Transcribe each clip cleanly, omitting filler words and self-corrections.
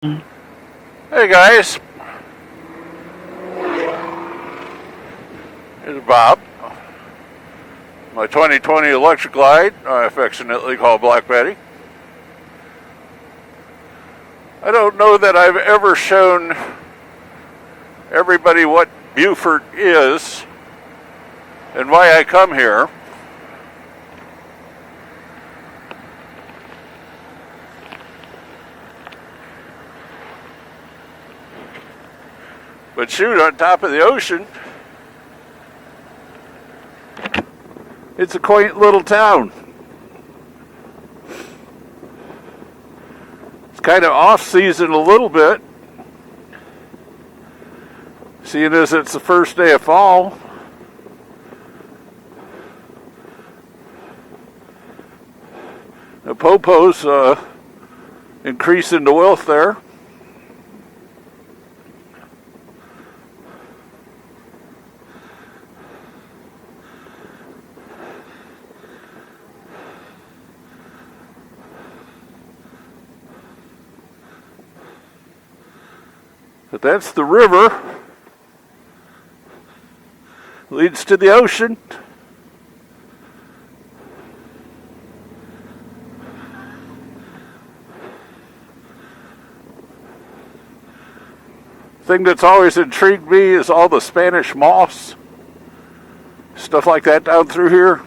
Hey guys, it's Bob. My 2020 electric light, I affectionately call Black Betty. I don't know that I've ever shown everybody what Beaufort is and why I come here. But shoot, on top of the ocean, it's a quaint little town. It's kind of off season a little bit, seeing as it's the first day of fall. The popo's increasing the wealth there. But that's the river. Leads to the ocean. Thing that's always intrigued me is all the Spanish moss. Stuff like that down through here.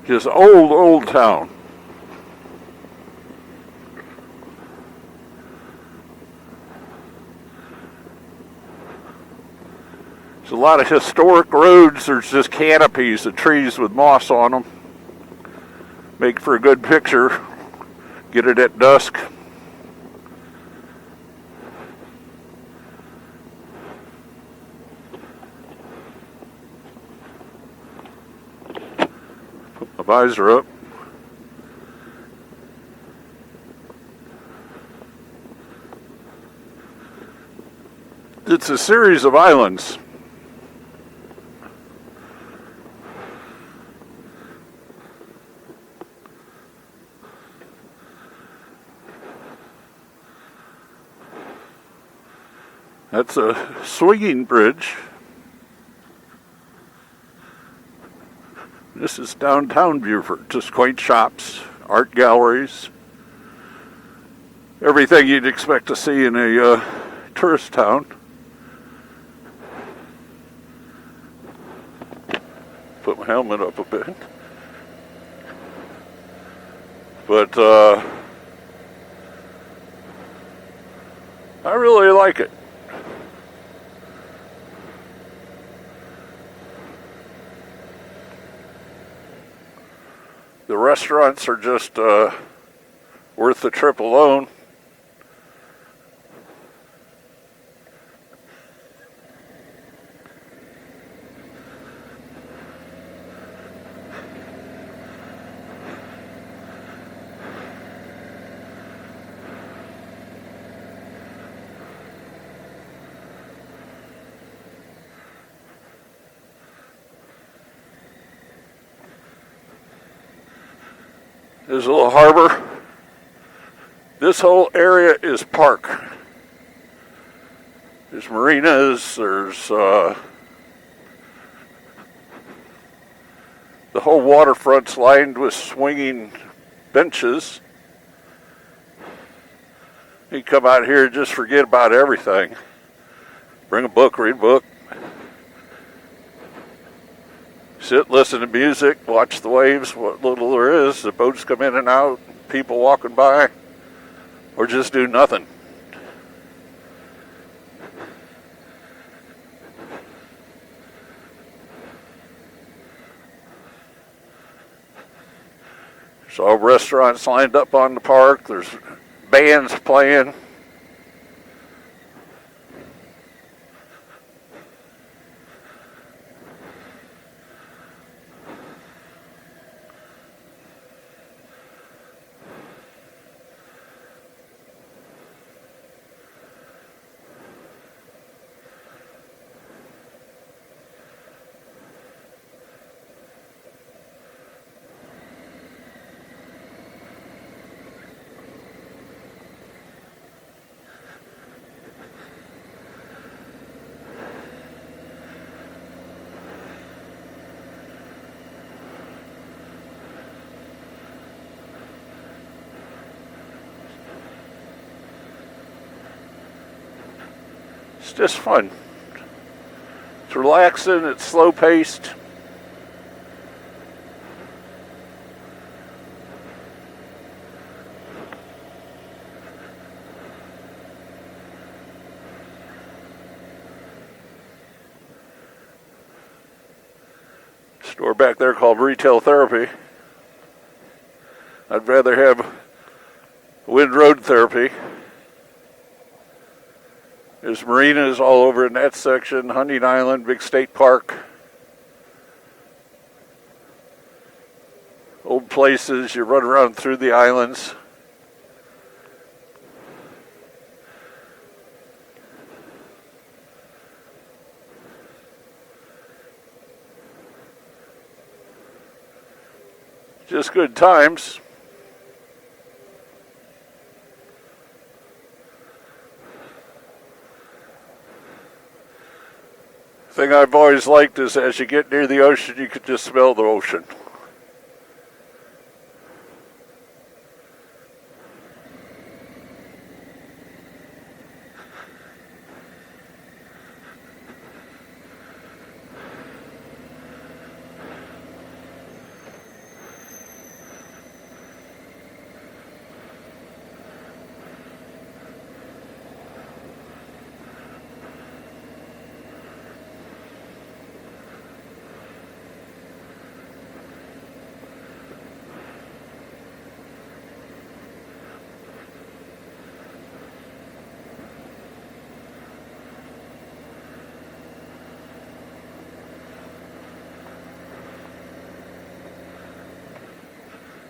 Just old town. There's a lot of historic roads. There's just canopies of trees with moss on them. Make for a good picture. Get it at dusk. Put my visor up. It's a series of islands. That's a swinging bridge. This is downtown Beaufort, just quaint shops, art galleries, everything you'd expect to see in a tourist town. Put my helmet up a bit. But I really like it. The restaurants are just worth the trip alone. There's a little harbor. This whole area is park. There's marinas, there's the whole waterfront's lined with swinging benches. You come out here and just forget about everything. Bring a book, read a book. Sit, listen to music, watch the waves, what little there is. The boats come in and out, people walking by, or just do nothing. There's all restaurants lined up on the park. There's bands playing. It's just fun. It's relaxing, it's slow paced. Store back there called Retail Therapy. I'd rather have Wind Road Therapy. There's marinas all over in that section, Hunting Island, big state park. Old places, you run around through the islands. Just good times. Thing I've always liked is as you get near the ocean, you can just smell the ocean.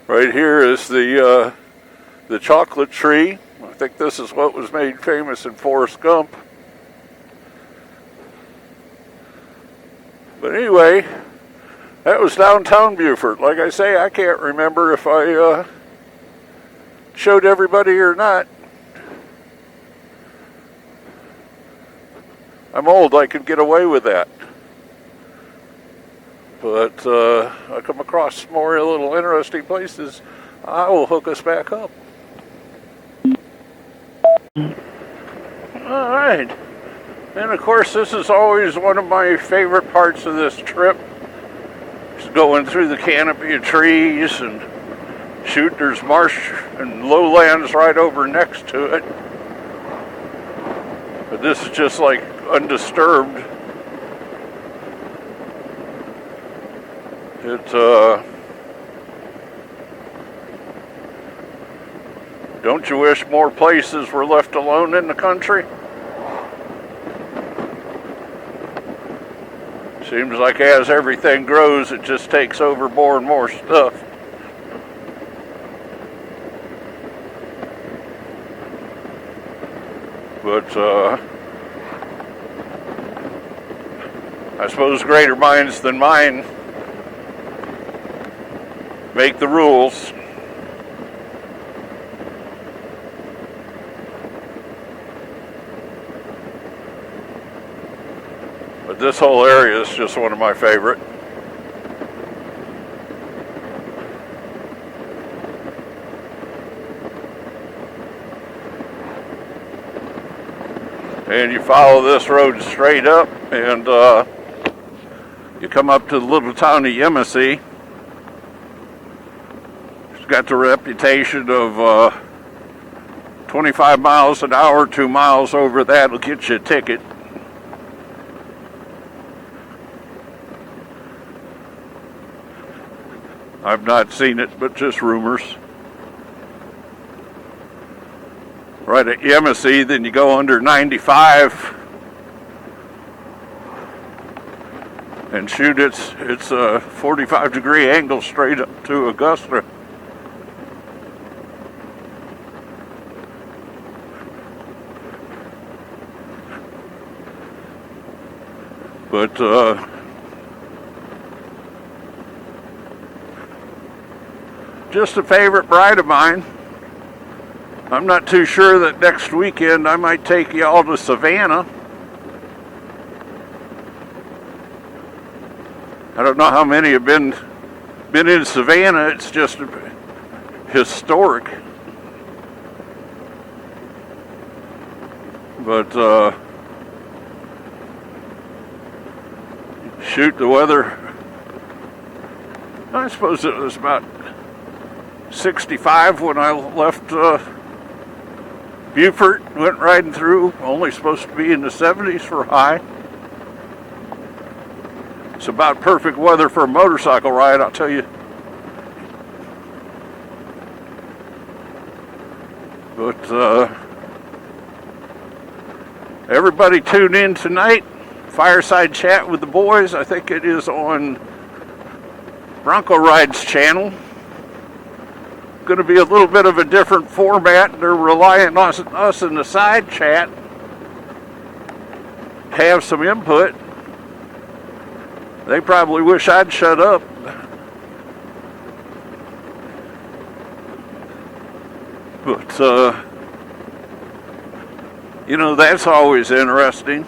Right here is the chocolate tree. I think this is what was made famous in Forrest Gump. But anyway, that was downtown Beaufort. Like I say, I can't remember if I showed everybody or not. I'm old, I could get away with that. But I come across more little interesting places, I will hook us back up. All right. And of course, this is always one of my favorite parts of this trip. Just going through the canopy of trees and shoot, there's marsh and lowlands right over next to it. But this is just like undisturbed. Don't you wish more places were left alone in the country? Seems like as everything grows, it just takes over more and more stuff. But I suppose greater minds than mine make the rules. But this whole area is just one of my favorite. And you follow this road straight up and you come up to the little town of Yemassee. Got the reputation of 25 miles an hour, 2 miles over that will get you a ticket. I've not seen it, but just rumors. Right at Yemassee, then you go under 95 and shoot, it's a 45-degree angle straight up to Augusta. But just a favorite ride of mine. I'm not too sure that next weekend I might take y'all to Savannah. I don't know how many have been in Savannah. It's just historic. But Shoot, the weather, I suppose it was about 65 when I left Beaufort, went riding through, only supposed to be in the 70s for high. It's about perfect weather for a motorcycle ride, I'll tell you. But everybody tune in tonight. Fireside chat with the boys. I think it is on Bronco Ride's channel. Going to be a little bit of a different format. They're relying on us in the side chat to have some input. They probably wish I'd shut up. But, you know, that's always interesting.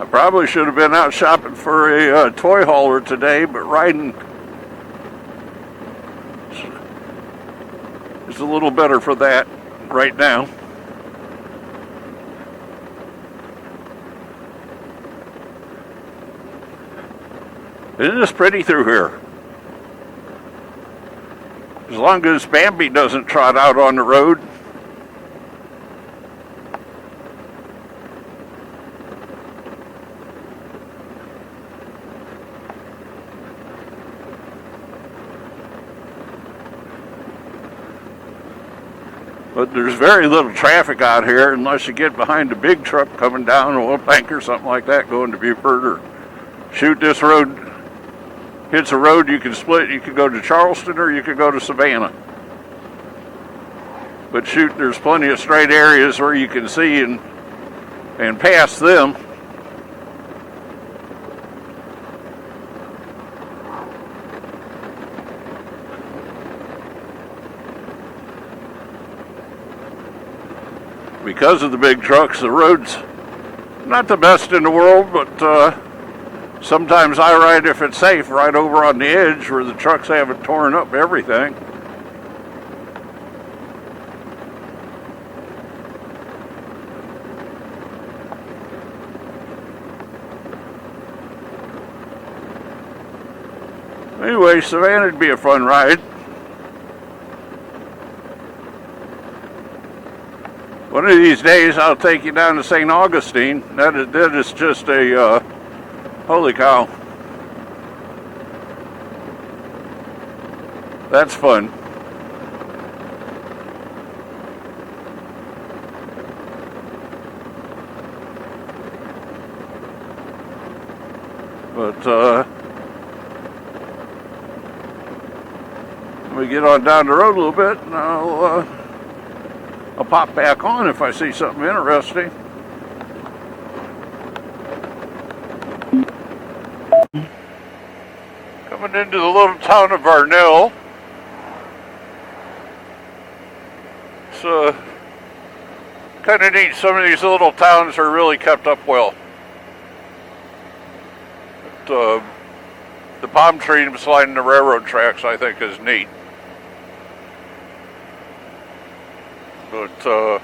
I probably should have been out shopping for a toy hauler today, but riding is a little better for that right now. Isn't this pretty through here? As long as Bambi doesn't trot out on the road. But there's very little traffic out here unless you get behind a big truck coming down a oil tank or something like that going to Beaufort, or shoot, this road hits a road you can split. You could go to Charleston or you could go to Savannah. But shoot, there's plenty of straight areas where you can see and pass them. Because of the big trucks, the road's not the best in the world, but sometimes I ride, if it's safe, right over on the edge where the trucks haven't torn up everything. Anyway, Savannah'd be a fun ride. One of these days, I'll take you down to St. Augustine. That is just a, holy cow. That's fun. But, let me get on down the road a little bit, and I'll pop back on if I see something interesting. Coming into the little town of Arnell. It's kind of neat. Some of these little towns are really kept up well. But, the palm trees lining the railroad tracks, I think, is neat. But, I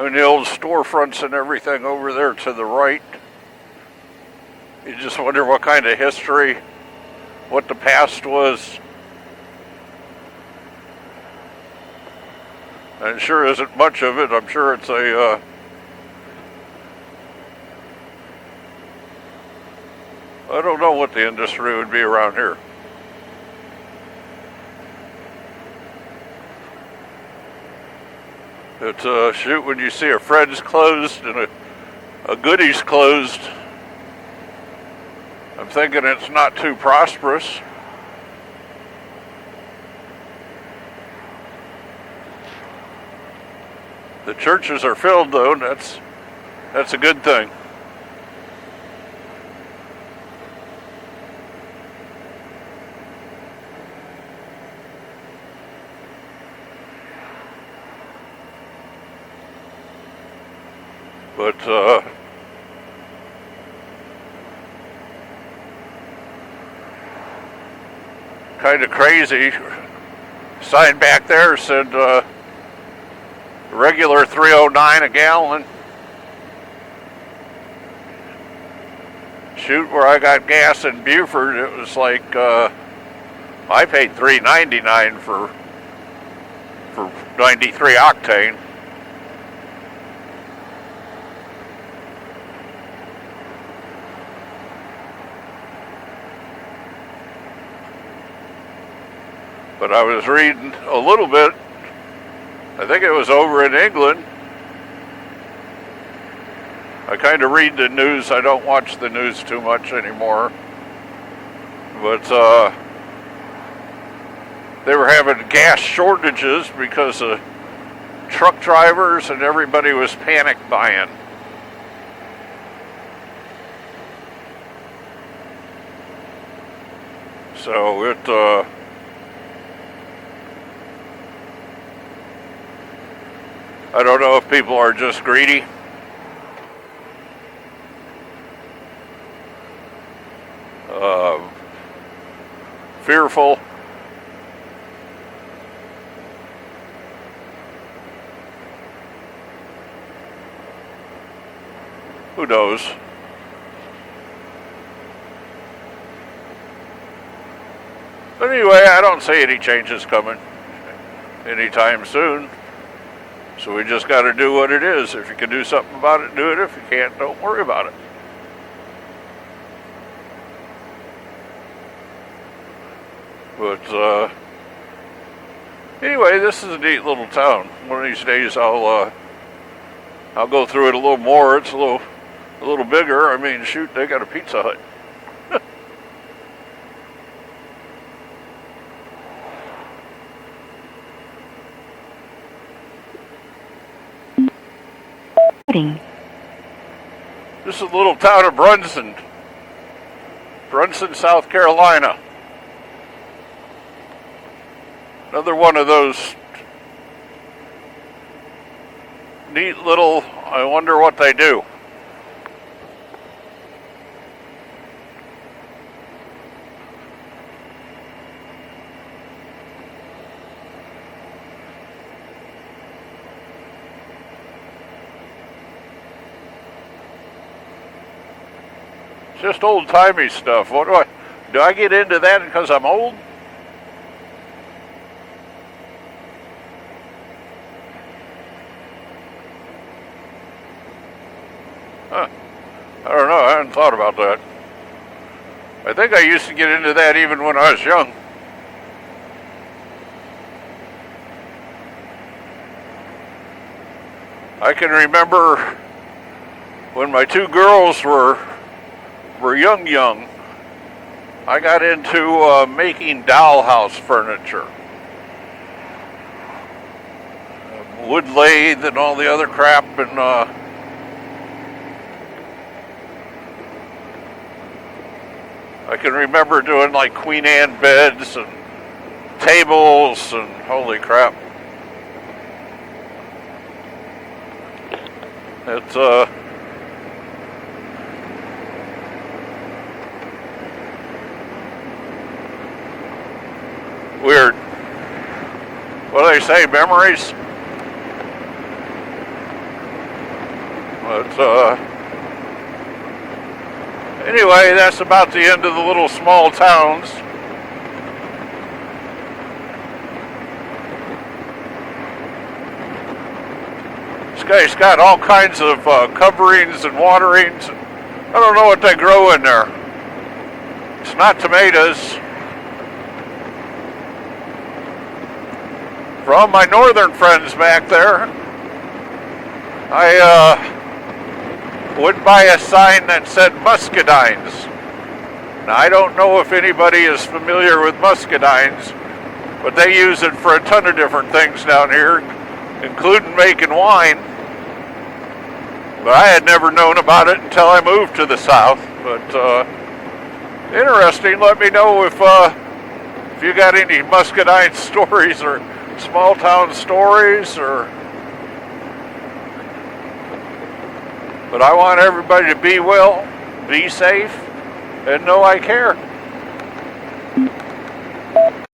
mean, the old storefronts and everything over there to the right. You just wonder what kind of history, what the past was. And sure isn't much of it. I'm sure it's a, I don't know what the industry would be around here. It's shoot, when you see a Fred's closed and a Goody's closed, I'm thinking it's not too prosperous. The churches are filled though, and that's a good thing. But kind of crazy. Sign back there said regular 309 a gallon. Shoot, where I got gas in Beaufort, it was like I paid $3.99 for 93 octane. But I was reading a little bit, I think it was over in England. I kind of read the news, I don't watch the news too much anymore. But they were having gas shortages because of truck drivers and everybody was panic buying. So it I don't know if people are just greedy. Fearful. Who knows? But anyway, I don't see any changes coming anytime soon. So we just got to do what it is. If you can do something about it, do it. If you can't, don't worry about it. But anyway, this is a neat little town. One of these days, I'll go through it a little more. It's a little bigger. I mean, shoot, they got a Pizza Hut. This is a little town of Brunson, South Carolina. Another one of those neat little, I wonder what they do. Just old-timey stuff. What do I get into that because I'm old? Huh. I don't know. I hadn't thought about that. I think I used to get into that even when I was young. I can remember when my two girls were young, I got into making dollhouse furniture. Wood lathe and all the other crap, and I can remember doing like Queen Anne beds and tables and holy crap. It's weird. What do they say, memories? But anyway, that's about the end of the little small towns. This guy's got all kinds of coverings and waterings. I don't know what they grow in there. It's not tomatoes. For all my northern friends back there, I would buy a sign that said muscadines. Now, I don't know if anybody is familiar with muscadines, but they use it for a ton of different things down here, including making wine. But I had never known about it until I moved to the south. But interesting. Let me know if you got any muscadine stories or small town stories, or. But I want everybody to be well, be safe, and know I care.